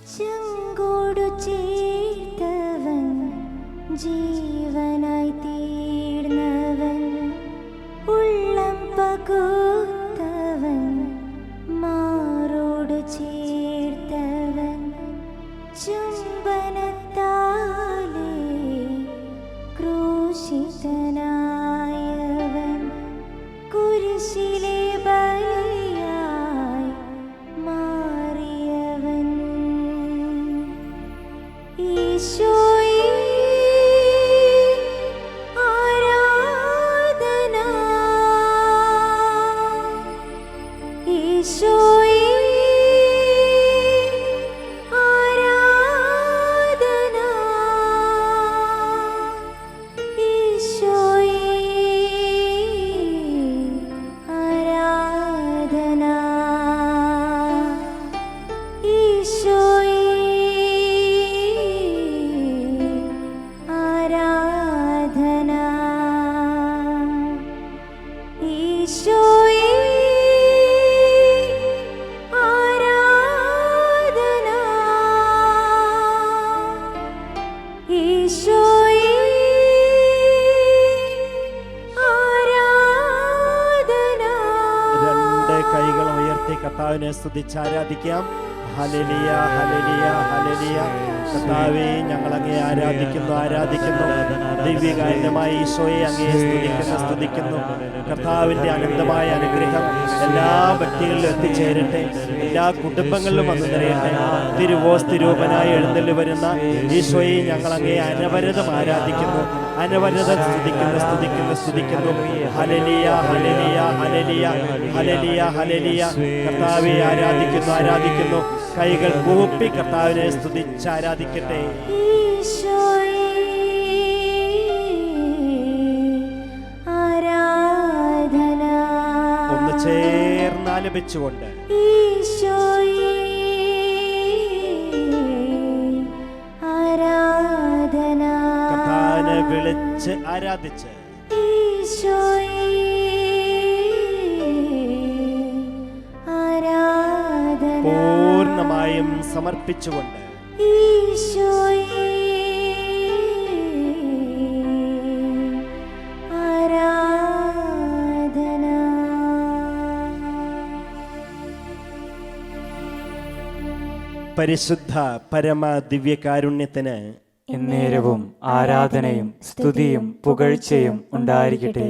ചെങ്കോടു ചേർത്തവൻ, ജീവനായി തീർന്നവൻ, ഉള്ളം പകുത്തവൻ, മാറോടു ചേർത്തവൻ, ചുംബനത്താലേ ക്രൂശിതനായവൻ, കുരിശിലെ ബലിയായി മാറിയവൻ. ഈശോയേ ആരാധന, ഈശോയേ ആരാധന, ഈശോയേ ആരാധന, ഈശോയേ ആരാധന, ഈശോയേ ആരാധന, ഈശോയേ ആരാധന. രണ്ട് കൈകൾ ഉയർത്തി കർത്താവിനെ സ്തുതിച്ച് ആരാധിക്കാം. Hallelujah, hallelujah, hallelujah. കർത്താവേ, ഞങ്ങൾ അങ്ങയെ ആരാധിക്കുന്നു. ദിവ്യകാരുണ്യമായ ഈശോയെ അങ്ങയെ സ്തുതിക്കുന്നു. കർത്താവിൻ്റെ അനന്തമായ അനുഗ്രഹം എല്ലാ വ്യക്തികളിലും എത്തിച്ചേരട്ടെ, എല്ലാ കുടുംബങ്ങളിലും വന്നു നിറയട്ടെ. തിരുവോസ്തിരൂപനായി എഴുന്നള്ളി വരുന്ന ഈശോയെ ഞങ്ങൾ അങ്ങയെ അനവരതം ആരാധിക്കുന്നു, അനവരതം സ്തുതിക്കുന്നു. Hallelujah, hallelujah, hallelujah, hallelujah, hallelujah. കർത്താവെ ആരാധിക്കുന്നു. കൈകൾ കൂപ്പി കർത്താവിനെ സ്തുതിച്ച് ആരാധിക്കട്ടെ. ഈശോയേ ആരാധന, ഒന്ന് ചേർന്ന് ആലപിച്ചുകൊണ്ട് ഈശോയേ ആരാധന, കർത്താവിനെ വിളിച്ച് ആരാധിച്ച് ഈശോയേ ആരാധന, പൂർണ്ണമായും സമർപ്പിച്ചുകൊണ്ട് ഈശോയേ ആരാധന. പരിശുദ്ധ പരമ ദിവ്യകാരുണ്യത്തിന് എന്നേരവും ആരാധനയും സ്തുതിയും പുകഴ്ചയും ഉണ്ടായിരിക്കട്ടെ.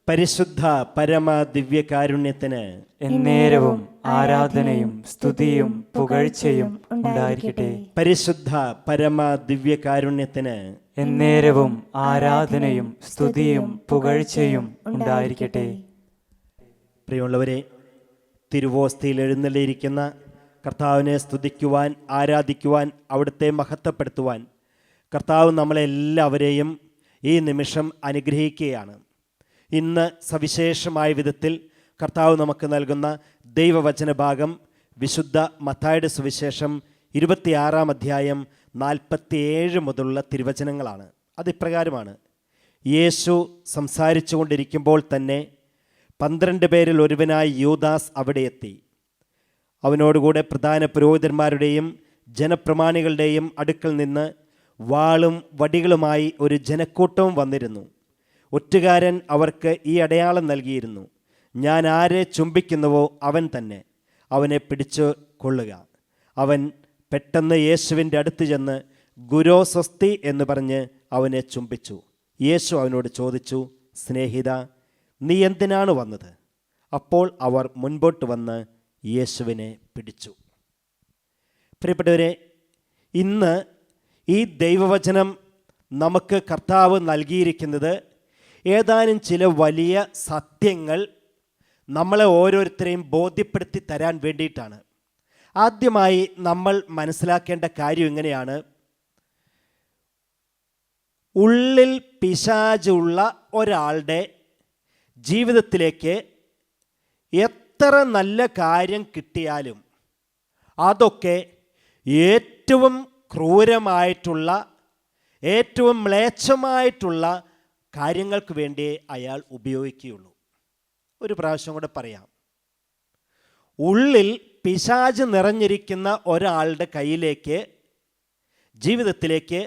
പരിശുദ്ധ പരമ ദിവ്യകാരുണ്യത്തിന് എന്നേരവും ആരാധനയും സ്തുതിയും പുകഴ്ചയും ഉണ്ടായിരിക്കട്ടെ. പരിശുദ്ധ പരമ ദിവ്യകാരുണ്യത്തിന് എന്നേരവും ആരാധനയും സ്തുതിയും പുകഴ്ചയും ഉണ്ടായിരിക്കട്ടെ. പ്രിയമുള്ളവരെ, തിരുവോസ്തിയിൽ എഴുന്നള്ളിയിരിക്കുന്ന കർത്താവിനെ സ്തുതിക്കുവാൻ, ആരാധിക്കുവാൻ, അവിടുത്തെ മഹത്വപ്പെടുത്തുവാൻ കർത്താവ് നമ്മളെല്ലാവരെയും ഈ നിമിഷം അനുഗ്രഹിക്കുകയാണ്. ഇന്ന് സവിശേഷമായ വിധത്തിൽ കർത്താവ് നമുക്ക് നൽകുന്ന ദൈവവചന ഭാഗം വിശുദ്ധ മത്തായിയുടെ സുവിശേഷം 26-ാം അധ്യായം 47 മുതലുള്ള തിരുവചനങ്ങളാണ്. അതിപ്രകാരമാണ്: യേശു സംസാരിച്ചു കൊണ്ടിരിക്കുമ്പോൾ തന്നെ 12 പേരിൽ ഒരുവനായി യൂദാസ് അവിടെ എത്തി. അവനോടുകൂടെ പ്രധാന പുരോഹിതന്മാരുടെയും ജനപ്രമാണികളുടെയും അടുക്കൽ നിന്ന് വാളും വടികളുമായി ഒരു ജനക്കൂട്ടവും വന്നിരുന്നു. ഒറ്റുകാരൻ അവർക്ക് ഈ അടയാളം നൽകിയിരുന്നു: ഞാൻ ആരെ ചുംബിക്കുന്നുവോ അവൻ തന്നെ, അവനെ പിടിച്ചു കൊള്ളുക. അവൻ പെട്ടെന്ന് യേശുവിൻ്റെ അടുത്ത് ചെന്ന് ഗുരോ സ്വസ്തി എന്ന് പറഞ്ഞ് അവനെ ചുംബിച്ചു. യേശു അവനോട് ചോദിച്ചു: സ്നേഹിത, നീ എന്തിനാണ് വന്നത്? അപ്പോൾ അവർ മുൻപോട്ട് വന്ന് യേശുവിനെ പിടിച്ചു. പ്രിയപ്പെട്ടവരെ, ഇന്ന് ഈ ദൈവവചനം നമുക്ക് കർത്താവ് നൽകിയിരിക്കുന്നത് ഏതാനും ചില വലിയ സത്യങ്ങൾ നമ്മളെ ഓരോരുത്തരെയും ബോധ്യപ്പെടുത്തി തരാൻ വേണ്ടിയിട്ടാണ്. ആദ്യമായി നമ്മൾ മനസ്സിലാക്കേണ്ട കാര്യം ഇങ്ങനെയാണ്: ഉള്ളിൽ പിശാചുള്ള ഒരാളുടെ ജീവിതത്തിലേക്ക് എത്ര നല്ല കാര്യം കിട്ടിയാലും അതൊക്കെ ഏറ്റവും ക്രൂരമായിട്ടുള്ള, ഏറ്റവും മ്ലേച്ഛമായിട്ടുള്ള കാര്യങ്ങൾക്ക് വേണ്ടിയേ അയാൾ ഉപയോഗിക്കുകയുള്ളൂ. ഒരു പ്രാവശ്യം കൂടെ പറയാം: ഉള്ളിൽ പിശാച് നിറഞ്ഞിരിക്കുന്ന ഒരാളുടെ കയ്യിലേക്ക്, ജീവിതത്തിലേക്ക്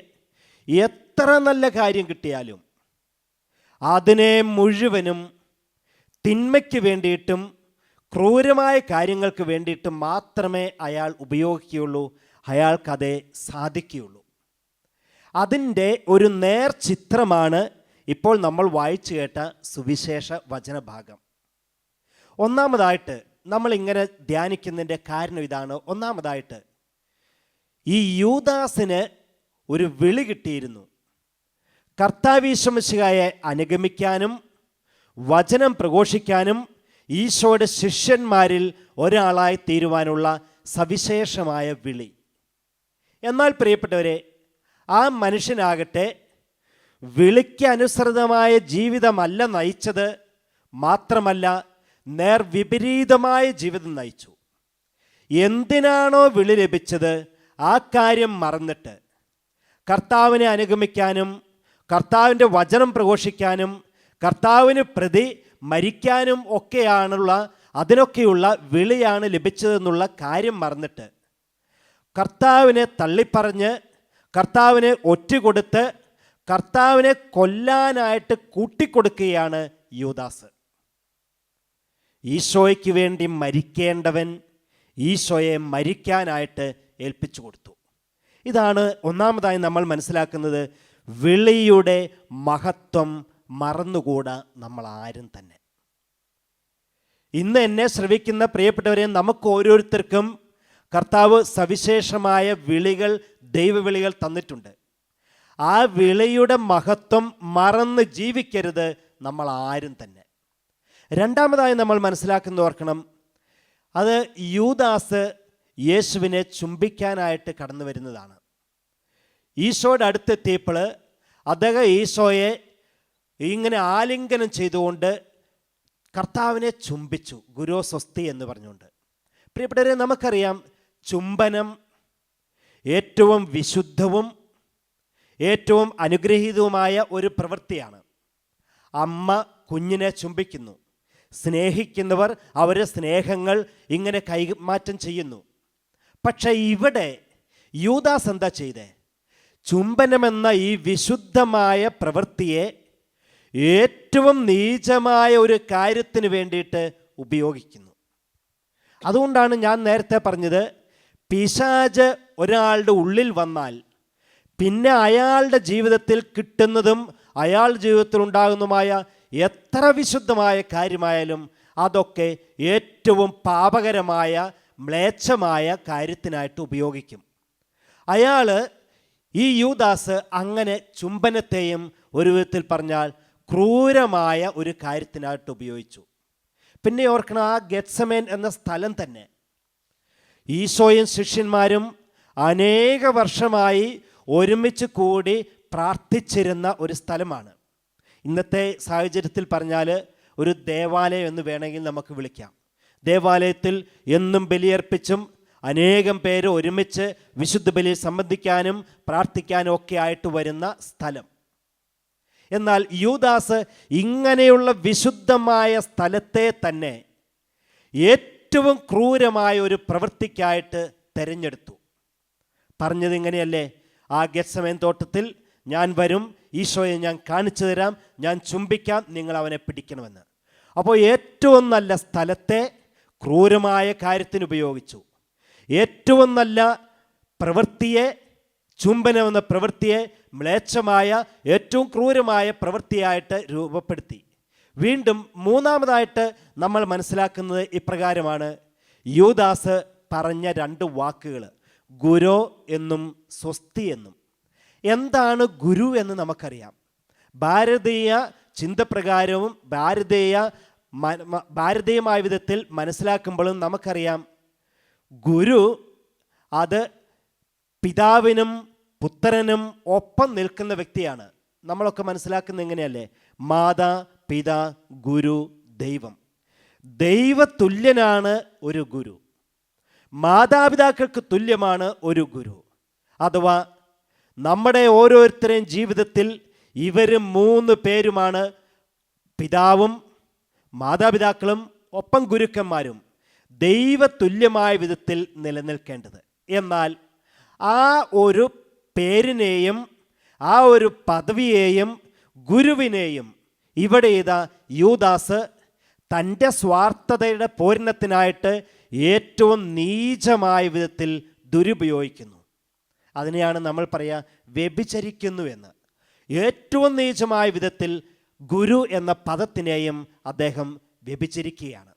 എത്ര നല്ല കാര്യം കിട്ടിയാലും അതിനെ മുഴുവനും തിന്മയ്ക്ക് വേണ്ടിയിട്ടും ക്രൂരമായ കാര്യങ്ങൾക്ക് വേണ്ടിയിട്ടും മാത്രമേ അയാൾ ഉപയോഗിക്കുകയുള്ളൂ, അയാൾക്കതേ സാധിക്കുകയുള്ളൂ. അതിൻ്റെ ഒരു നേർചിത്രമാണ് ഇപ്പോൾ നമ്മൾ വായിച്ചു കേട്ട സുവിശേഷ വചനഭാഗം. ഒന്നാമതായിട്ട് നമ്മളിങ്ങനെ ധ്യാനിക്കുന്നതിൻ്റെ കാരണം ഇതാണ്. ഒന്നാമതായിട്ട് ഈ യൂദാസിന് ഒരു വിളി കിട്ടിയിരുന്നു. കർത്താവീശോ മിശിഹായെ അനുഗമിക്കാനും വചനം പ്രഘോഷിക്കാനും ഈശോയുടെ ശിഷ്യന്മാരിൽ ഒരാളായി തീരുവാനുള്ള സവിശേഷമായ വിളി. എന്നാൽ പ്രിയപ്പെട്ടവരെ, ആ മനുഷ്യനാകട്ടെ വിളിക്കനുസൃതമായ ജീവിതമല്ല നയിച്ചത്, മാത്രമല്ല നേർവിപരീതമായ ജീവിതം നയിച്ചു. എന്തിനാണോ വിളി ലഭിച്ചത് ആ കാര്യം മറന്നിട്ട് കർത്താവിനെ അനുഗമിക്കാനും കർത്താവിൻ്റെ വചനം പ്രഘോഷിക്കാനും കർത്താവിന് പ്രതി മരിക്കാനും അതിനൊക്കെയുള്ള വിളിയാണ് ലഭിച്ചതെന്നുള്ള കാര്യം മറന്നിട്ട് കർത്താവിനെ തള്ളിപ്പറഞ്ഞ് കർത്താവിനെ ഒറ്റുകൊടുത്ത് കർത്താവിനെ കൊല്ലാനായിട്ട് കൂട്ടിക്കൊടുക്കുകയാണ് യൂദാസ്. ഈശോയ്ക്ക് വേണ്ടി മരിക്കേണ്ടവൻ ഈശോയെ മരിക്കാനായിട്ട് ഏൽപ്പിച്ചു കൊടുത്തു. ഇതാണ് ഒന്നാമതായി നമ്മൾ മനസ്സിലാക്കുന്നത്. വിളിയുടെ മഹത്വം മറന്നുകൂടാ നമ്മൾ ആരും തന്നെ. ഇന്ന് എന്നെ ശ്രവിക്കുന്ന പ്രിയപ്പെട്ടവരെ, നമുക്ക് ഓരോരുത്തർക്കും കർത്താവ് സവിശേഷമായ വിളികൾ, ദൈവവിളികൾ തന്നിട്ടുണ്ട്. ആ വിളിയുടെ മഹത്വം മറന്ന് ജീവിക്കരുത് നമ്മൾ ആരും തന്നെ. രണ്ടാമതായി നമ്മൾ മനസ്സിലാക്കുന്ന ഓർക്കണം, അത് യൂദാസ് യേശുവിനെ ചുംബിക്കാനായിട്ട് കടന്നു വരുന്നതാണ്. ഈശോയുടെ അടുത്തെത്തിയപ്പോൾ അദ്ദേഹം ഈശോയെ ഇങ്ങനെ ആലിംഗനം ചെയ്തുകൊണ്ട് കർത്താവിനെ ചുംബിച്ചു, ഗുരു സ്വസ്തി എന്ന് പറഞ്ഞുകൊണ്ട്. പ്രിയപ്പെട്ടവരെ, നമുക്കറിയാം ചുംബനം ഏറ്റവും വിശുദ്ധവും ഏറ്റവും അനുഗ്രഹീതവുമായ ഒരു പ്രവൃത്തിയാണ്. അമ്മ കുഞ്ഞിനെ ചുംബിക്കുന്നു, സ്നേഹിക്കുന്നവർ അവരുടെ സ്നേഹങ്ങൾ ഇങ്ങനെ കൈമാറ്റം ചെയ്യുന്നു. പക്ഷേ ഇവിടെ യൂദാസ് എന്താ ചെയ്തേ? ചുംബനമെന്ന ഈ വിശുദ്ധമായ പ്രവൃത്തിയെ ഏറ്റവും നീചമായ ഒരു കാര്യത്തിന് വേണ്ടിയിട്ട് ഉപയോഗിക്കുന്നു. അതുകൊണ്ടാണ് ഞാൻ നേരത്തെ പറഞ്ഞത്, പിശാച് ഒരാളുടെ ഉള്ളിൽ വന്നാൽ പിന്നെ അയാളുടെ ജീവിതത്തിൽ കിട്ടുന്നതും അയാളുടെ ജീവിതത്തിൽ ഉണ്ടാകുന്നതുമായ എത്ര വിശുദ്ധമായ കാര്യമായാലും അതൊക്കെ ഏറ്റവും പാപകരമായ മ്ലേച്ഛമായ കാര്യത്തിനായിട്ട് ഉപയോഗിക്കും. ഈ യൂദാസ് അങ്ങനെ ചുംബനത്തെയും ഒരു വിധത്തിൽ പറഞ്ഞാൽ ക്രൂരമായ ഒരു കാര്യത്തിനായിട്ട് ഉപയോഗിച്ചു. പിന്നെ ഓർക്കണം, ആ ഗെത്സമേൻ എന്ന സ്ഥലം തന്നെ ഈശോയും ശിഷ്യന്മാരും അനേക വർഷമായി ഒരുമിച്ച് കൂടി പ്രാർത്ഥിച്ചിരുന്ന ഒരു സ്ഥലമാണ്. ഇന്നത്തെ സാഹചര്യത്തിൽ പറഞ്ഞാൽ ഒരു ദേവാലയം എന്ന് വേണമെങ്കിൽ നമുക്ക് വിളിക്കാം. ദേവാലയത്തിൽ എന്നും ബലിയർപ്പിച്ചും അനേകം പേര് ഒരുമിച്ച് വിശുദ്ധ ബലിയിൽ സംബന്ധിക്കാനും പ്രാർത്ഥിക്കാനും ഒക്കെ ആയിട്ട് വരുന്ന സ്ഥലം. എന്നാൽ യൂദാസ് ഇങ്ങനെയുള്ള വിശുദ്ധമായ സ്ഥലത്തെ തന്നെ ഏറ്റവും ക്രൂരമായ ഒരു പ്രവൃത്തിക്കായിട്ട് തിരഞ്ഞെടുത്തു. പറഞ്ഞത് ഇങ്ങനെയല്ലേ, ആ ഗെത്സമേൻ തോട്ടത്തിൽ ഞാൻ വരും, ഈശോയെ ഞാൻ കാണിച്ചു തരാം, ഞാൻ ചുംബിക്കാം, നിങ്ങൾ അവനെ പിടിക്കണമെന്ന്. അപ്പോൾ ഏറ്റവും നല്ല സ്ഥലത്തെ ക്രൂരമായ കാര്യത്തിന് ഉപയോഗിച്ചു. ഏറ്റവും നല്ല പ്രവൃത്തിയെ, ചുംബനമെന്ന പ്രവൃത്തിയെ മ്ലേച്ഛമായ ഏറ്റവും ക്രൂരമായ പ്രവൃത്തിയായിട്ട് രൂപപ്പെടുത്തി. വീണ്ടും മൂന്നാമതായിട്ട് നമ്മൾ മനസ്സിലാക്കുന്നത് ഇപ്രകാരമാണ്. യൂദാസ് പറഞ്ഞ രണ്ട് വാക്കുകൾ, ഗുരു എന്നും സ്വസ്തി എന്നും. എന്താണ് ഗുരു എന്ന് നമുക്കറിയാം. ഭാരതീയ ചിന്തപ്രകാരവും ഭാരതീയമായ വിധത്തിൽ മനസ്സിലാക്കുമ്പോഴും നമുക്കറിയാം, ഗുരു അത് പിതാവിനും പുത്രനും ഒപ്പം നിൽക്കുന്ന വ്യക്തിയാണ്. നമ്മളൊക്കെ മനസ്സിലാക്കുന്നത് എങ്ങനെയല്ലേ? മാതാ, പിതാ, ഗുരു, ദൈവം. ദൈവതുല്യനാണ് ഒരു ഗുരു. മാതാപിതാക്കൾക്ക് തുല്യമാണ് ഒരു ഗുരു. അഥവാ നമ്മുടെ ഓരോരുത്തരുടെയും ജീവിതത്തിൽ ഇവർ മൂന്ന് പേരുമാണ് പിതാവും മാതാപിതാക്കളും ഒപ്പം ഗുരുക്കന്മാരും. ദൈവതുല്യമായ വിധത്തിൽ നിലനിൽക്കേണ്ടത്. എന്നാൽ ആ ഒരു പേരിനെയും ആ ഒരു പദവിയെയും ഗുരുവിനെയും ഇവിടെ ഇതാ യൂദാസ് തൻ്റെ സ്വാർത്ഥതയുടെ പൂരണത്തിനായിട്ട് ഏറ്റവും നീചമായ വിധത്തിൽ ദുരുപയോഗിക്കുന്നു. അതിനെയാണ് നമ്മൾ പറയുക വ്യഭിചരിക്കുന്നു എന്ന്. ഏറ്റവും നീചമായ വിധത്തിൽ ഗുരു എന്ന പദത്തിനെയും അദ്ദേഹം വ്യഭിചരിക്കുകയാണ്.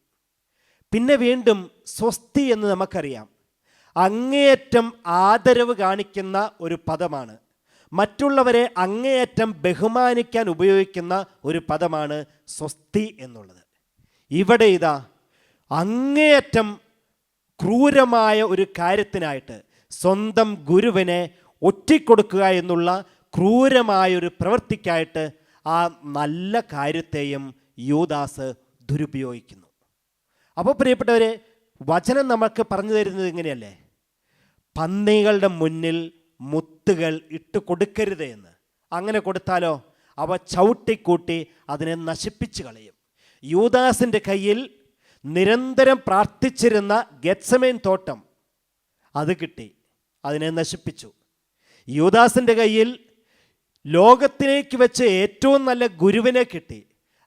പിന്നെ വീണ്ടും സ്വസ്തി എന്ന് നമുക്കറിയാം, അങ്ങേയറ്റം ആദരവ് കാണിക്കുന്ന ഒരു പദമാണ്. മറ്റുള്ളവരെ അങ്ങേയറ്റം ബഹുമാനിക്കാൻ ഉപയോഗിക്കുന്ന ഒരു പദമാണ് സ്വസ്തി എന്നുള്ളത്. ഇവിടെ ഇതാ അങ്ങേയറ്റം ക്രൂരമായ ഒരു കാര്യത്തിനായിട്ട് സ്വന്തം ഗുരുവിനെ ഒറ്റിക്കൊടുക്കുക എന്നുള്ള ക്രൂരമായൊരു പ്രവൃത്തിക്കായിട്ട് ആ നല്ല കാര്യത്തെയും യൂദാസ് ദുരുപയോഗിക്കുന്നു. അപ്പോൾ പ്രിയപ്പെട്ടവരെ, വചനം നമുക്ക് പറഞ്ഞു തരുന്നത് ഇങ്ങനെയല്ലേ, പന്നികളുടെ മുന്നിൽ മുത്തുകൾ ഇട്ട് കൊടുക്കരുത് എന്ന്. അങ്ങനെ കൊടുത്താലോ അവ ചവിട്ടിക്കൂട്ടി അതിനെ നശിപ്പിച്ച് കളയും. യൂദാസിൻ്റെ കയ്യിൽ നിരന്തരം പ്രാർത്ഥിച്ചിരുന്ന ഗെത്സമേൻ തോട്ടം അത് കിട്ടി, അതിനെ നശിപ്പിച്ചു. യൂദാസിൻ്റെ കയ്യിൽ ലോകത്തിലേക്ക് വെച്ച് ഏറ്റവും നല്ല ഗുരുവിനെ കിട്ടി,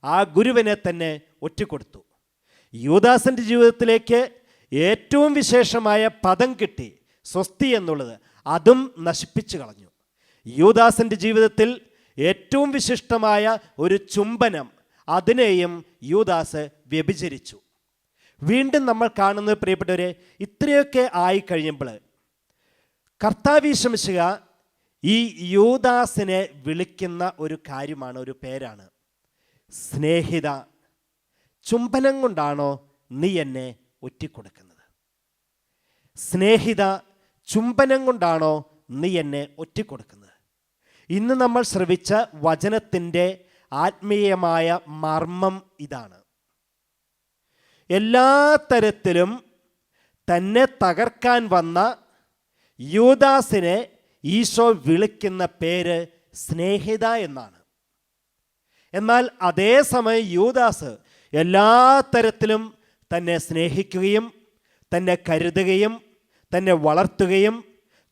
ആ ഗുരുവിനെ തന്നെ ഒറ്റിക്കൊടുത്തു. യൂദാസിൻ്റെ ജീവിതത്തിലേക്ക് ഏറ്റവും വിശേഷമായ പദം കിട്ടി, സ്വസ്തി എന്നുള്ളത്, അതും നശിപ്പിച്ചു കളഞ്ഞു. യൂദാസിൻ്റെ ജീവിതത്തിൽ ഏറ്റവും വിശിഷ്ടമായ ഒരു ചുംബനം, അതിനെയും യൂദാസ് വ്യഭിചരിച്ചു. വീണ്ടും നമ്മൾ കാണുന്നത് പ്രിയപ്പെട്ടവരെ, ഇത്രയൊക്കെ ആയിക്കഴിയുമ്പോൾ കർത്താവ് യേശു മിശിഹ ഈ യൂദാസിനെ വിളിക്കുന്ന ഒരു കാര്യമാണ്, ഒരു പേരാണ്, സ്നേഹിത. ചുംബനം കൊണ്ടാണോ നീ എന്നെ ഒറ്റിക്കൊടുക്കുന്നത്? സ്നേഹിത, ചുംബനം കൊണ്ടാണോ നീ എന്നെ ഒറ്റിക്കൊടുക്കുന്നത്? ഇന്ന് നമ്മൾ ശ്രവിച്ച വചനത്തിൻ്റെ ആത്മീയമായ മർമ്മം ഇതാണ്. എല്ലാ തരത്തിലും തന്നെ തകർക്കാൻ വന്ന യൂദാസിനെ ഈശോ വിളിക്കുന്ന പേര് സ്നേഹിത എന്നാണ്. എന്നാൽ അതേസമയം യൂദാസ് എല്ലാ തരത്തിലും തന്നെ സ്നേഹിക്കുകയും തന്നെ കരുതുകയും തന്നെ വളർത്തുകയും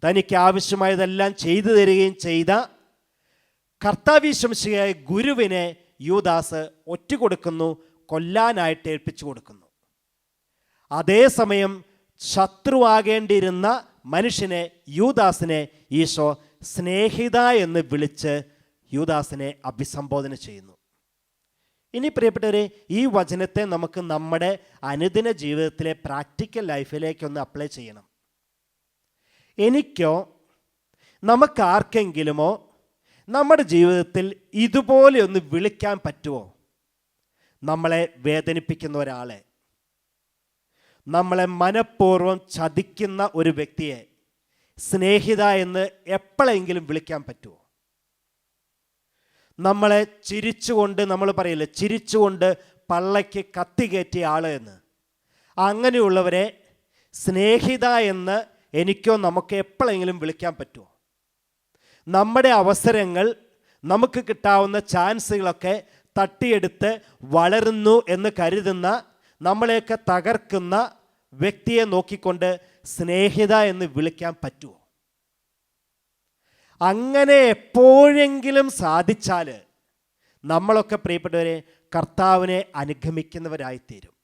തനിക്ക് ആവശ്യമായതെല്ലാം ചെയ്തു തരികയും ചെയ്ത കർത്താവ് യേശു മിശിഹായ ഗുരുവിനെ യൂദാസ് ഒറ്റുകൊടുക്കുന്നു, കൊല്ലാനായിട്ട് ഏൽപ്പിച്ചു കൊടുക്കുന്നു. അതേസമയം ശത്രുവാകേണ്ടിയിരുന്ന മനുഷ്യനെ, യൂദാസിനെ ഈശോ സ്നേഹിത എന്ന് വിളിച്ച് യൂദാസിനെ അഭിസംബോധന ചെയ്യുന്നു. ഇനി പ്രിയപ്പെട്ടവരെ, ഈ വചനത്തെ നമുക്ക് നമ്മുടെ അനുദിന ജീവിതത്തിലെ പ്രാക്ടിക്കൽ ലൈഫിലേക്കൊന്ന് അപ്ലൈ ചെയ്യണം. എനിക്കോ നമുക്കാർക്കെങ്കിലുമോ നമ്മുടെ ജീവിതത്തിൽ ഇതുപോലെ ഒന്ന് വിളിക്കാൻ പറ്റുമോ? നമ്മളെ വേദനിപ്പിക്കുന്ന ഒരാളെ, നമ്മളെ മനഃപൂർവ്വം ചതിക്കുന്ന ഒരു വ്യക്തിയെ സ്നേഹിത എന്ന് എപ്പോഴെങ്കിലും വിളിക്കാൻ പറ്റുമോ? നമ്മളെ ചിരിച്ചുകൊണ്ട്, നമ്മൾ പറയില്ലേ ചിരിച്ചുകൊണ്ട് പള്ളയ്ക്ക് കത്തി കയറ്റിയ ആൾ എന്ന്, അങ്ങനെയുള്ളവരെ സ്നേഹിത എന്ന് എനിക്കോ നമുക്ക് എപ്പോഴെങ്കിലും വിളിക്കാൻ പറ്റുമോ? നമ്മുടെ അവസരങ്ങൾ, നമുക്ക് കിട്ടാവുന്ന ചാൻസുകളൊക്കെ തട്ടിയെടുത്ത് വളരുന്നു എന്ന് കരുതുന്ന, നമ്മളെയൊക്കെ തകർക്കുന്ന വ്യക്തിയെ നോക്കിക്കൊണ്ട് സ്നേഹിത എന്ന് വിളിക്കാൻ പറ്റുമോ? അങ്ങനെ എപ്പോഴെങ്കിലും സാധിച്ചാൽ നമ്മളൊക്കെ പ്രിയപ്പെട്ടവരെ കർത്താവിനെ അനുഗമിക്കുന്നവരായിത്തീരും.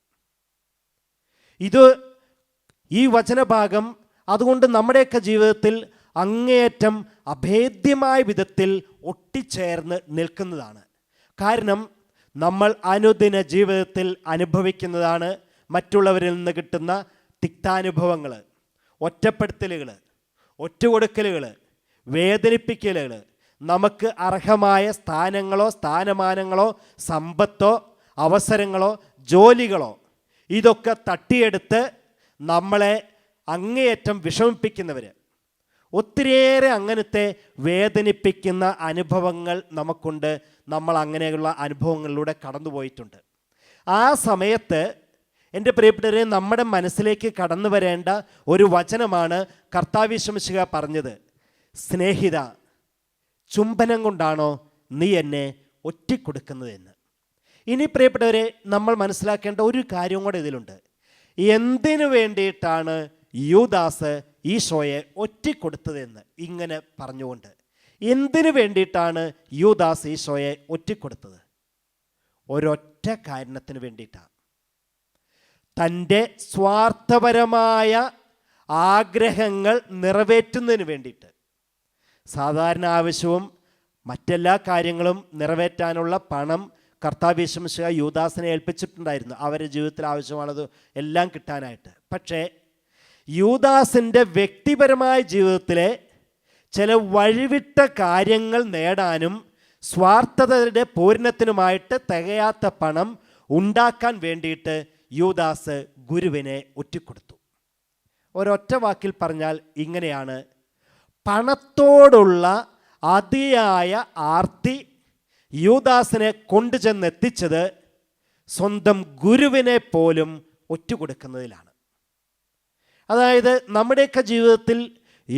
ഈ വചനഭാഗം അതുകൊണ്ട് നമ്മുടെയൊക്കെ ജീവിതത്തിൽ അങ്ങേയറ്റം അഭേദ്യമായ വിധത്തിൽ ഒട്ടിച്ചേർന്ന് നിൽക്കുന്നതാണ്. കാരണം നമ്മൾ അനുദിന ജീവിതത്തിൽ അനുഭവിക്കുന്നതാണ് മറ്റുള്ളവരിൽ നിന്ന് കിട്ടുന്ന തിക്താനുഭവങ്ങൾ, ഒറ്റപ്പെടുത്തലുകൾ, ഒറ്റുകൊടുക്കലുകൾ, വേദനിപ്പിക്കലുകൾ, നമുക്ക് അർഹമായ സ്ഥാനങ്ങളോ സ്ഥാനമാനങ്ങളോ സമ്പത്തോ അവസരങ്ങളോ ജോലികളോ ഇതൊക്കെ തട്ടിയെടുത്ത് നമ്മളെ അങ്ങേയറ്റം വിഷമിപ്പിക്കുന്നവർ, ഒത്തിരിയേറെ അങ്ങനത്തെ വേദനിപ്പിക്കുന്ന അനുഭവങ്ങൾ നമുക്കുണ്ട്. നമ്മൾ അങ്ങനെയുള്ള അനുഭവങ്ങളിലൂടെ കടന്നുപോയിട്ടുണ്ട്. ആ സമയത്ത് എൻ്റെ പ്രിയപ്പെട്ടവരെ, നമ്മുടെ മനസ്സിലേക്ക് കടന്നു വരേണ്ട ഒരു വചനമാണ് കർത്താവ് യേശു മിശിഹാ പറഞ്ഞത്, സ്നേഹിത, ചുംബനം കൊണ്ടാണോ നീ എന്നെ ഒറ്റിക്കൊടുക്കുന്നത് എന്ന്. ഇനി പ്രിയപ്പെട്ടവരെ, നമ്മൾ മനസ്സിലാക്കേണ്ട ഒരു കാര്യം കൂടെ ഇതിലുണ്ട്. എന്തിനു വേണ്ടിയിട്ടാണ് യൂദാസ് ഈശോയെ ഒറ്റിക്കൊടുത്തതെന്ന് ഇങ്ങനെ പറഞ്ഞുകൊണ്ട്, എന്തിനു വേണ്ടിയിട്ടാണ് യൂദാസ് ഈശോയെ ഒറ്റിക്കൊടുത്തത്? ഒരൊറ്റ കാരണത്തിന് വേണ്ടിയിട്ടാണ്. തൻ്റെ സ്വാർത്ഥപരമായ ആഗ്രഹങ്ങൾ നിറവേറ്റുന്നതിന് വേണ്ടിയിട്ട്. സാധാരണ ആവശ്യവും മറ്റെല്ലാ കാര്യങ്ങളും നിറവേറ്റാനുള്ള പണം കർത്താവ് യേശു മിശിഹാ യൂദാസിനെ ഏൽപ്പിച്ചിട്ടുണ്ടായിരുന്നു, അവരുടെ ജീവിതത്തിൽ ആവശ്യമാണത് എല്ലാം കിട്ടാനായിട്ട്. പക്ഷേ യൂദാസിൻ്റെ വ്യക്തിപരമായ ജീവിതത്തിലെ ചില വഴിവിട്ട കാര്യങ്ങൾ നേടാനും സ്വാർത്ഥതയുടെ പൂരണത്തിനുമായിട്ട് തികയാത്ത പണം ഉണ്ടാക്കാൻ വേണ്ടിയിട്ട് യൂദാസ് ഗുരുവിനെ ഒറ്റിക്കൊടുത്തു. ഒരൊറ്റ വാക്കിൽ പറഞ്ഞാൽ ഇങ്ങനെയാണ്: പണത്തോടുള്ള അതിയായ ആർത്തി യൂദാസിനെ കൊണ്ടുചെന്നെത്തിച്ചത് സ്വന്തം ഗുരുവിനെ പോലും ഒറ്റുകൊടുക്കുന്നതിലാണ്. അതായത് നമ്മുടെയൊക്കെ ജീവിതത്തിൽ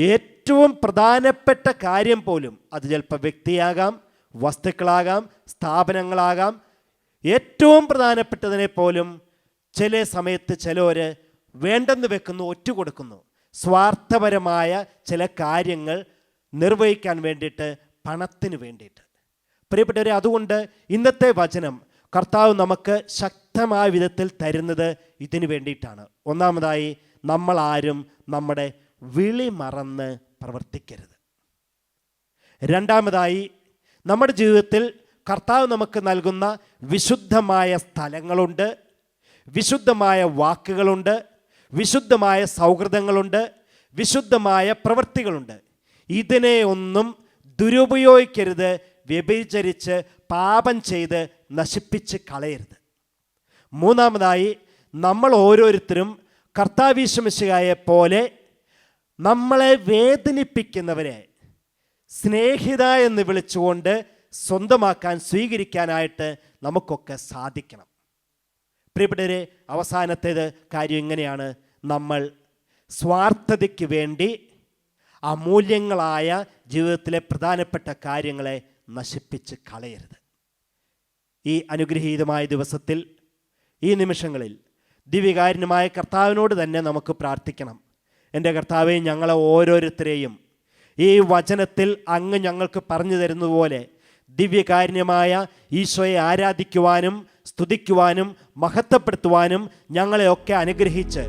ഏറ്റവും പ്രധാനപ്പെട്ട കാര്യം പോലും, അത് ചിലപ്പോൾ വ്യക്തിയാകാം, വസ്തുക്കളാകാം, സ്ഥാപനങ്ങളാകാം, ഏറ്റവും പ്രധാനപ്പെട്ടതിനെ പോലും ചില സമയത്ത് ചിലർ വേണ്ടെന്ന് വെക്കുന്നു, ഒറ്റുകൊടുക്കുന്നു. സ്വാർത്ഥപരമായ ചില കാര്യങ്ങൾ നിർവഹിക്കാൻ വേണ്ടിയിട്ട്, പണത്തിന് വേണ്ടിയിട്ട്. പ്രിയപ്പെട്ടവരെ, അതുകൊണ്ട് ഇന്നത്തെ വചനം കർത്താവ് നമുക്ക് ശക്തമായ വിധത്തിൽ തരുന്നത് ഇതിനു വേണ്ടിയിട്ടാണ്. ഒന്നാമതായി, നമ്മളാരും നമ്മുടെ വിളി മറന്ന് പ്രവർത്തിക്കരുത്. രണ്ടാമതായി, നമ്മുടെ ജീവിതത്തിൽ കർത്താവ് നമുക്ക് നൽകുന്ന വിശുദ്ധമായ സ്ഥലങ്ങളുണ്ട്, വിശുദ്ധമായ വാക്കുകളുണ്ട്, വിശുദ്ധമായ സൗഹൃദങ്ങളുണ്ട്, വിശുദ്ധമായ പ്രവൃത്തികളുണ്ട്. ഇതിനെ ഒന്നും ദുരുപയോഗിക്കരുത്, വ്യഭിചരിച്ച് പാപം ചെയ്ത് നശിപ്പിച്ച് കളയരുത്. മൂന്നാമതായി, നമ്മൾ ഓരോരുത്തരും കർത്താവ് യേശു മിശിഹായെ പോലെ നമ്മളെ വേദനിപ്പിക്കുന്നവരെ സ്നേഹിത എന്ന് വിളിച്ചുകൊണ്ട് സ്വന്തമാക്കാൻ, സ്വീകരിക്കാനായിട്ട് നമുക്കൊക്കെ സാധിക്കണം. പ്രിയപ്പെട്ടവരെ, അവസാനത്തേത് കാര്യം ഇങ്ങനെയാണ്: നമ്മൾ സ്വാർത്ഥതയ്ക്ക് വേണ്ടി അമൂല്യങ്ങളായ ജീവിതത്തിലെ പ്രധാനപ്പെട്ട കാര്യങ്ങളെ നശിപ്പിച്ച് കളയരുത്. ഈ അനുഗ്രഹീതമായ ദിവസത്തിൽ, ഈ നിമിഷങ്ങളിൽ ദിവ്യകാരുണ്യമായ കർത്താവിനോട് തന്നെ നമുക്ക് പ്രാർത്ഥിക്കണം. എൻ്റെ കർത്താവേ, ഞങ്ങളെ ഓരോരുത്തരെയും ഈ വചനത്തിൽ അങ്ങ് ഞങ്ങൾക്ക് പറഞ്ഞു തരുന്നതുപോലെ ദിവ്യകാരുണ്യമായ ഈശോയെ ആരാധിക്കുവാനും സ്തുതിക്കുവാനും മഹത്വപ്പെടുത്തുവാനും ഞങ്ങളെയൊക്കെ അനുഗ്രഹിച്ച്,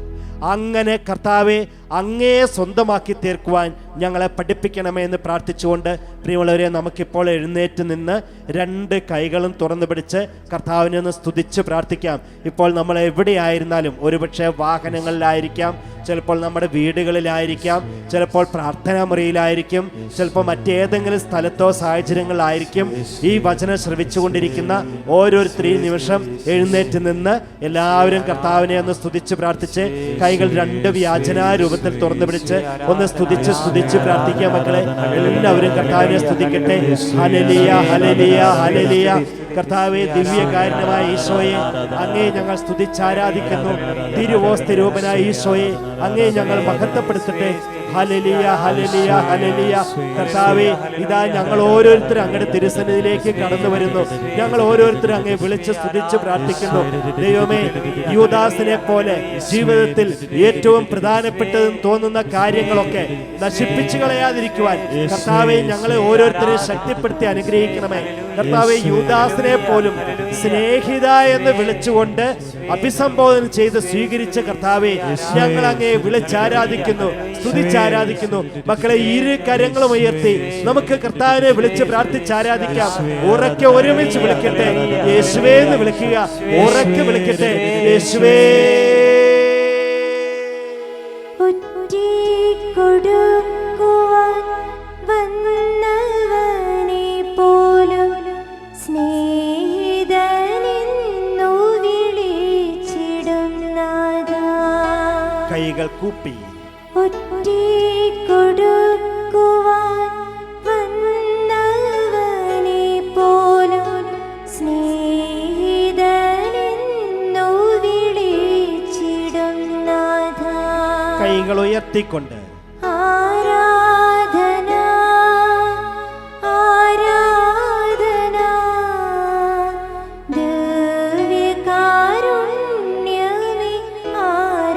അങ്ങനെ കർത്താവെ അങ്ങയെ സ്വന്തമാക്കി തീർക്കുവാൻ ഞങ്ങളെ പഠിപ്പിക്കണമേ എന്ന് പ്രാർത്ഥിച്ചുകൊണ്ട്, പ്രിയമുള്ളവരെ, നമുക്കിപ്പോൾ എഴുന്നേറ്റ് നിന്ന് രണ്ട് കൈകളും തുറന്നു പിടിച്ച് കർത്താവിനെ ഒന്ന് സ്തുതിച്ച് പ്രാർത്ഥിക്കാം. ഇപ്പോൾ നമ്മൾ എവിടെയായിരുന്നാലും, ഒരുപക്ഷെ വാഹനങ്ങളിലായിരിക്കാം, ചിലപ്പോൾ നമ്മുടെ വീടുകളിലായിരിക്കാം, ചിലപ്പോൾ പ്രാർത്ഥനാ മുറിയിലായിരിക്കും, ചിലപ്പോൾ മറ്റേതെങ്കിലും സ്ഥലത്തോ സാഹചര്യങ്ങളിലായിരിക്കും ഈ വചനം ശ്രവിച്ചുകൊണ്ടിരിക്കുന്ന ഓരോരുത്തരും ഈ നിമിഷം എഴുന്നേറ്റ് നിന്ന് എല്ലാവരും കർത്താവിനെ ഒന്ന് സ്തുതിച്ച് പ്രാർത്ഥിച്ച്, കൈകൾ രണ്ട് വ്യാജനാരൂപത്തിൽ തുറന്നു പിടിച്ച് ഒന്ന് സ്തുതിച്ച് പ്രാർത്ഥിക്കാം. മക്കളെ, എല്ലാവരും കർത്താവിനെ സ്തുതിക്കട്ടെ. Hallelujah, hallelujah, hallelujah. കർത്താവേ, ദിവ്യകാരുണ്യമായ ഈശോയെ അങ്ങേ ഞങ്ങൾ സ്തുതിച്ചാരാധിക്കുന്നു. തിരുവോസ്തരൂപനായ ഈശോയെ അങ്ങേ ഞങ്ങൾ മഹത്വപ്പെടുത്തട്ടെ. Hallelujah, hallelujah, hallelujah. കർത്താവേ, ഇതാ ഞങ്ങൾ ഓരോരുത്തരും അങ്ങയുടെ തിരുസന്നിധിയിലേക്ക് കടന്നു വരുന്നു. ഞങ്ങൾ ഓരോരുത്തരും അങ്ങേ വിളിച്ച് സ്തുതിച്ച് പ്രാർത്ഥിക്കുന്നു. ദൈവമേ, യൂദാസിനെ പോലെ ജീവിതത്തിൽ ഏറ്റവും പ്രധാനപ്പെട്ടതെന്ന് തോന്നുന്ന കാര്യങ്ങളൊക്കെ നശിപ്പിച്ചു കളയാതിരിക്കുവാൻ കർത്താവേ ഞങ്ങളെ ഓരോരുത്തരെയും ശക്തിപ്പെടുത്തി അനുഗ്രഹിക്കണമേ. കർത്താവേ, യൂദാസിനെ പോലും സ്നേഹിത എന്ന് വിളിച്ചുകൊണ്ട് അഭിസംബോധന ചെയ്ത് സ്വീകരിച്ച കർത്താവേ, ഞങ്ങൾ അങ്ങേ വിളിച്ചാരാധിക്കുന്നു, സ്തുതിച്ചാരാധിക്കുന്നു. മക്കളെ, ഇരു കരങ്ങളും ഉയർത്തി നമുക്ക് കർത്താവിനെ വിളിച്ച് പ്രാർത്ഥിച്ചാരാധിക്കാം. ഉറക്കെ ഒരുമിച്ച് വിളിക്കട്ടെ. യേശുവേ എന്ന് വിളിക്കുക, ഉറക്കെ വിളിക്കട്ടെ. യേശുവേ. കൊടുക്കുവാൻ വന്നവനെ പോലും സ്നേഹിതനെന്നു വിളിച്ചിടും നാഥാ. കൈകൾ കൂപ്പി കൊടുക്കുവാൻ വന്നവനെ പോലും സ്നേഹിതനെന്നു വിളിച്ചിടും നാഥാ. കൈകൾ ഉയർത്തിക്കൊണ്ട് ആരാധന, ആരാധന, ദിവ്യകാരുണ്യമേ ആരാധന.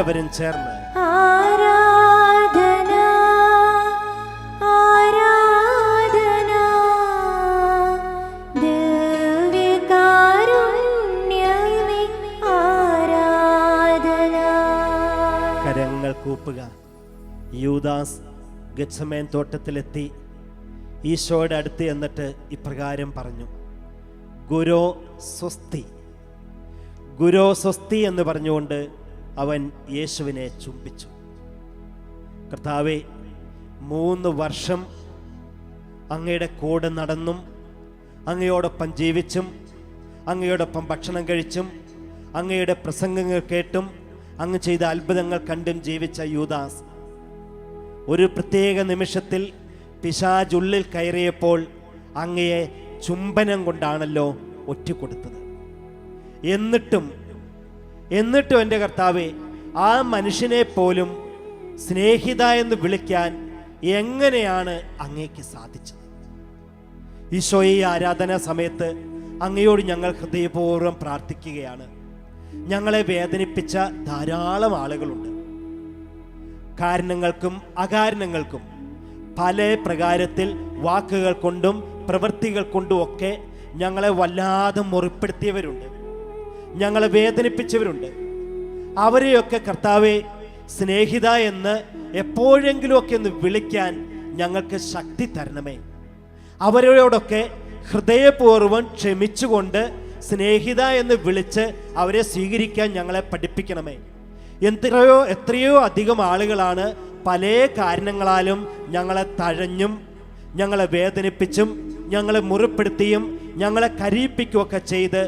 എല്ലാവരും ചേർന്ന് ആരാധന ആരാധന ദിവ്യകാരുണ്യമേ ആരാധന. കരങ്ങൾ കൂപ്പുക. യൂദാസ് ഗെത്സമേൻ തോട്ടത്തിലെത്തി ഈശോയുടെ അടുത്ത് എന്നിട്ട് ഇപ്രകാരം പറഞ്ഞു, ഗുരോ സ്വസ്തി, ഗുരോ സ്വസ്തി എന്ന് പറഞ്ഞുകൊണ്ട് അവൻ യേശുവിനെ ചുംബിച്ചു. കർത്താവേ, 3 വർഷം അങ്ങയുടെ കൂടെ നടന്നും അങ്ങയോടൊപ്പം ജീവിച്ചും അങ്ങയോടൊപ്പം ഭക്ഷണം കഴിച്ചും അങ്ങയുടെ പ്രസംഗങ്ങൾ കേട്ടും അങ്ങ് ചെയ്ത അത്ഭുതങ്ങൾ കണ്ടും ജീവിച്ച യൂദാസ് ഒരു പ്രത്യേക നിമിഷത്തിൽ പിശാചുള്ളിൽ കയറിയപ്പോൾ അങ്ങയെ ചുംബനം കൊണ്ടാണല്ലോ ഒറ്റിക്കൊടുത്തത്. എന്നിട്ടും എൻ്റെ കർത്താവേ, ആ മനുഷ്യനെ പോലും സ്നേഹിത എന്ന് വിളിക്കാൻ എങ്ങനെയാണ് അങ്ങേക്ക് സാധിച്ചത്? ഈശോ, ഈ ആരാധനാ സമയത്ത് അങ്ങയോട് ഞങ്ങൾ ഹൃദയപൂർവ്വം പ്രാർത്ഥിക്കുകയാണ്. ഞങ്ങളെ വേദനിപ്പിച്ച ധാരാളം ആളുകളുണ്ട്. കാരണങ്ങൾക്കും അകാരണങ്ങൾക്കും പല പ്രകാരത്തിൽ വാക്കുകൾ കൊണ്ടും പ്രവൃത്തികൾ കൊണ്ടും ഒക്കെ ഞങ്ങളെ വല്ലാതെ മുറിപ്പെടുത്തിയവരുണ്ട്, ഞങ്ങളെ വേദനിപ്പിച്ചവരുണ്ട്. അവരെയൊക്കെ കർത്താവെ, സ്നേഹിത എന്ന് എപ്പോഴെങ്കിലുമൊക്കെ ഒന്ന് വിളിക്കാൻ ഞങ്ങൾക്ക് ശക്തി തരണമേ. അവരോടൊക്കെ ഹൃദയപൂർവ്വം ക്ഷമിച്ചുകൊണ്ട് സ്നേഹിത എന്ന് വിളിച്ച് അവരെ സ്വീകരിക്കാൻ ഞങ്ങളെ പഠിപ്പിക്കണമേ. എത്രയോ അധികം ആളുകളാണ് പല കാരണങ്ങളാലും ഞങ്ങളെ തഴഞ്ഞും ഞങ്ങളെ വേദനിപ്പിച്ചും ഞങ്ങളെ മുറിപ്പെടുത്തിയും ഞങ്ങളെ കരയിപ്പിക്കുകയൊക്കെ ചെയ്ത്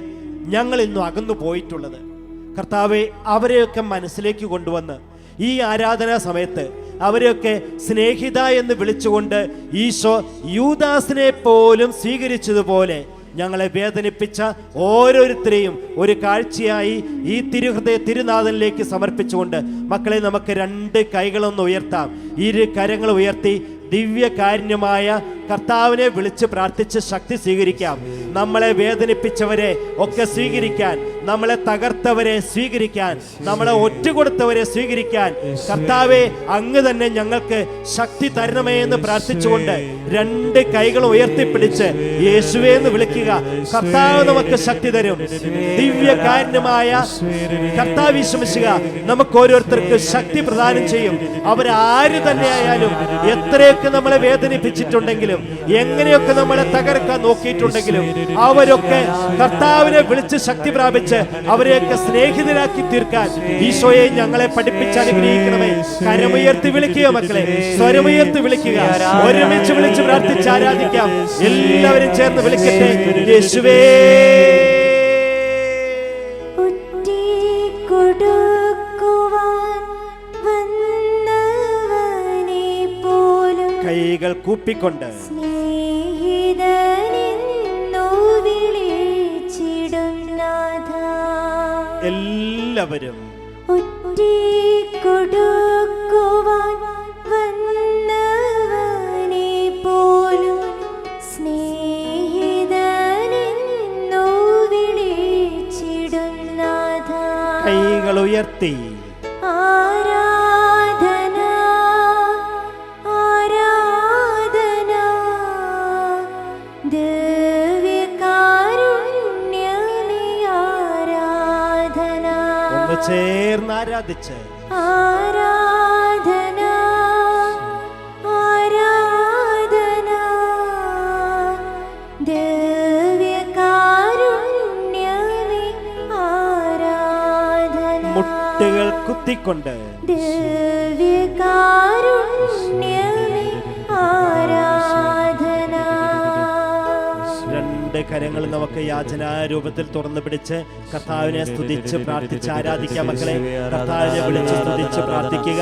ഞങ്ങൾ ഇന്നും അകന്നു പോയിട്ടുള്ളത്. കർത്താവെ, അവരെയൊക്കെ മനസ്സിലേക്ക് കൊണ്ടുവന്ന് ഈ ആരാധനാ സമയത്ത് അവരെയൊക്കെ സ്നേഹിത എന്ന് വിളിച്ചുകൊണ്ട് ഈശോ യൂദാസിനെ പോലും സ്വീകരിച്ചതുപോലെ ഞങ്ങളെ വേദനിപ്പിച്ച ഓരോരുത്തരെയും ഒരു കാഴ്ചയായി ഈ തിരുനാഥനിലേക്ക് സമർപ്പിച്ചുകൊണ്ട് മക്കളെ, നമുക്ക് 2 കൈകളൊന്ന് ഉയർത്താം. 2 കരങ്ങൾ ഉയർത്തി ദിവ്യകാരുണ്യമായ കർത്താവിനെ വിളിച്ച് പ്രാർത്ഥിച്ച് ശക്തി സ്വീകരിക്കാം. നമ്മളെ വേദനിപ്പിച്ചവരെ ഒക്കെ സ്വീകരിക്കാൻ, നമ്മളെ തകർത്തവരെ സ്വീകരിക്കാൻ, നമ്മളെ ഒറ്റുകൊടുത്തവരെ സ്വീകരിക്കാൻ കർത്താവെ, അങ്ങ് തന്നെ ഞങ്ങൾക്ക് ശക്തി തരണമേ എന്ന് പ്രാർത്ഥിച്ചുകൊണ്ട് 2 കൈകൾ ഉയർത്തിപ്പിടിച്ച് യേശുവേ എന്ന് വിളിക്കുക. കർത്താവ് നമുക്ക് ശക്തി തരും. ദിവ്യകാരുണ്യമായ കർത്താവ് യേശുമിശിഹ നമുക്ക് ഓരോരുത്തർക്ക് ശക്തി പ്രദാനം ചെയ്യും. അവരാര് തന്നെയായാലും, എത്രയൊക്കെ നമ്മളെ വേദനിപ്പിച്ചിട്ടുണ്ടെങ്കിലും, എങ്ങനെയൊക്കെ നമ്മളെ തകർക്കാൻ നോക്കിയിട്ടുണ്ടെങ്കിലും, അവരൊക്കെ കർത്താവിനെ വിളിച്ച് ശക്തി പ്രാപിച്ച് അവരെയൊക്കെ സ്നേഹിതരാക്കി തീർക്കാൻ ഈശോയെ ഞങ്ങളെ പഠിപ്പിച്ച് അനുഗ്രഹിക്കണമേ. കരമുയർത്തി വിളിക്കുക മക്കളെ, സ്വരമുയർത്തി വിളിക്കുക. ഒരുമിച്ച് വിളിച്ച് പ്രാർത്ഥിച്ച് ആരാധിക്കാം. എല്ലാവരും ചേർന്ന് വിളിക്കട്ടെ. യേശുവേ, കൈകൾ കൂപ്പിക്കൊണ്ട് എല്ലാവരും കൈകൾ ഉയർത്തി ചേർന്ന് ആരാധിച്ച് ആരാധന ആരാധന ദിവ്യകാരുണ്യമേ ആരാധന. മുട്ടുകൾ കുത്തിക്കൊണ്ട് ദിവ്യകാരുണ്യമേ ആരാധന. 2 കരങ്ങൾ നമുക്ക് യാചനാരൂപത്തിൽ തുറന്നു പിടിച്ച് കർത്താവിനെ സ്തുതിച്ച് പ്രാർത്ഥിച്ച് ആരാധിക്കാം മക്കളെ. കർത്താവിനെ വിളിച്ച് സ്തുതിച്ച് പ്രാർത്ഥിക്കുക.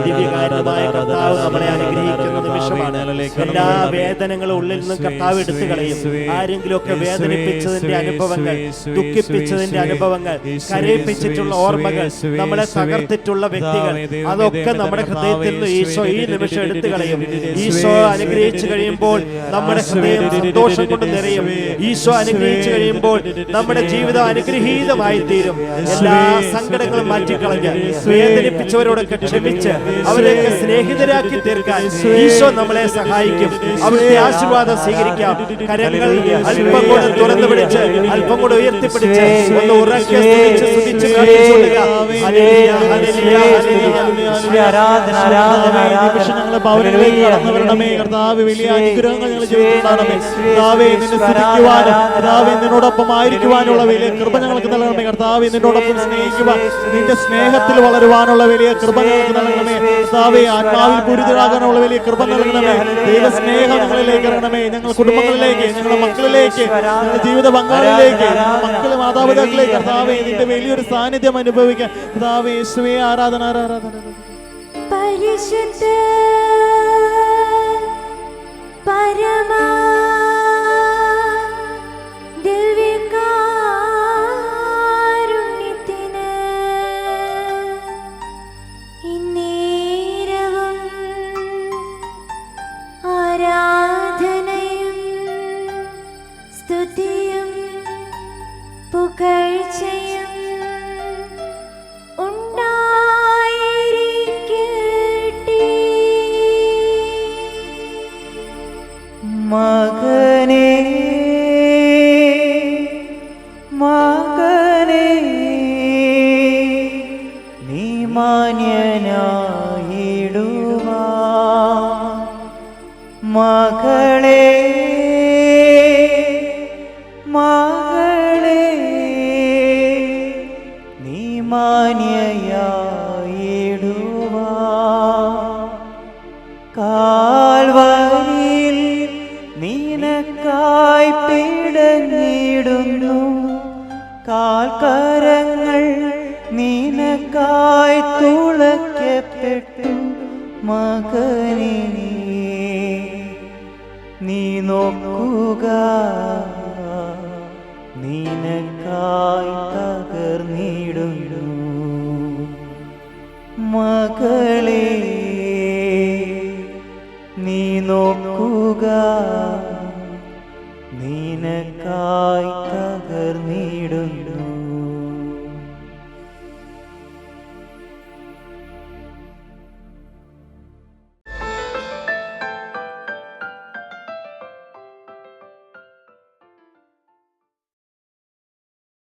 ദിവ്യകാരുണ്യമായ കർത്താവ് നമ്മളെ അനുഗ്രഹിക്കുന്ന നിമിഷമാണ്. എല്ലാ വേദനകളും ഉള്ളിൽ നിന്നും കർത്താവ് എടുത്തു കളയും. ആരെങ്കിലുമൊക്കെ വേദനിപ്പിച്ചതിന്റെ അനുഭവങ്ങൾ, ദുഃഖിപ്പിച്ചതിന്റെ അനുഭവങ്ങൾ, കരയിപ്പിച്ചിട്ടുള്ള ഓർമ്മകൾ, നമ്മളെ തകർത്തിട്ടുള്ള വ്യക്തികൾ, അതൊക്കെ നമ്മുടെ ഹൃദയത്തിൽ നിന്ന് ഈശോ ഈ നിമിഷം എടുത്തു കളയും. ഈശോ അനുഗ്രഹിച്ചു കഴിയുമ്പോൾ നമ്മുടെ ഹൃദയം സന്തോഷം കൊണ്ട് നിറയും. ഈശോ ഈശോ അനുഗ്രഹിച്ചു കഴിയുമ്പോൾ നമ്മുടെ ജീവിതം അനുഗ്രഹീതമായി തീരും. എല്ലാ സങ്കടങ്ങളും മാറ്റിക്കളഞ്ഞ് വേദനിപ്പിച്ചവരോടൊക്കെ ക്ഷമിച്ച് അവരെയൊക്കെ സ്നേഹിതരാക്കി തീർക്കാൻ ഈശോ നമ്മളെ സഹായിക്കും. അവിടുത്തെ ആശീർവാദം സ്വീകരിക്കാം. കരങ്ങൾ അല്പം കൂടെ തുറന്നു പിടിച്ച് അല്പം കൂടെ ഉയർത്തിപ്പിടിച്ച് ഒന്ന് ഉറക്കെ സ്തുതിച്ച് പ്രാർത്ഥിച്ചുകൊള്ളുക. Hallelujah, hallelujah, hallelujah. ആരാധന ആരാധന ഞങ്ങളെ ഭവനങ്ങളിലേക്ക് കടന്നു വരണമേ കർത്താവ്. വലിയ അനുഗ്രഹങ്ങൾ ഞങ്ങൾ ജീവിതത്തിലുണ്ടാകണമേ കർത്താവേ. നിന്നെ സ്തുതിക്കുവാനും കർത്താവേ നിന്നോടൊപ്പം ആയിരിക്കുവാനുള്ള വലിയ കൃപ ഞങ്ങൾക്ക് നൽകണമേ കർത്താവേ. നിന്നോടൊപ്പം സ്നേഹിക്കുവാൻ, നിന്റെ സ്നേഹത്തിൽ വളരുവാനുള്ള വലിയ കൃപ ഞങ്ങൾക്ക് നൽകണമേ കർത്താവേ. ആത്മാവിൽ പൂരിതരാകാനുള്ള വലിയ കൃപ നൽകണമേ. ദൈവ സ്നേഹം ഞങ്ങളിലേക്ക് ഇറങ്ങണമേ. ഞങ്ങൾ കുടുംബങ്ങളിലേക്ക്, ഞങ്ങളുടെ മക്കളിലേക്ക്, ഞങ്ങളുടെ ജീവിത പങ്കാളിലേക്ക്, മക്കളെ മാതാപിതാക്കളിലേക്ക് കർത്താവേ നിന്റെ വലിയൊരു സാന്നിധ്യം അനുഭവിക്കാൻ കർത്താവേ. യേശുവേ ആരാധന ആരാധന. പരിശുദ്ധ പരമാ ദിവ്യകാരുണ്യത്തിന് ഇന്നേരവും ആരാധനയും സ്തുതിയും പുകഴ്ചയും മകനേ മകനേ നീ മാന്യനായിടുവാ. മകളേ മകളേ നീ മാന്യയായിടുവാ. കാൽവരിയിൽ നിനക്കായി പിടഞ്ഞിടുന്നു. കാൽക്കരങ്ങൾ നിനക്കായി തുളയ്ക്കപ്പെട്ടു. മകനേ നീ നോക്കുക, നിനക്കായി തകർന്നിടുന്നു. മകളേ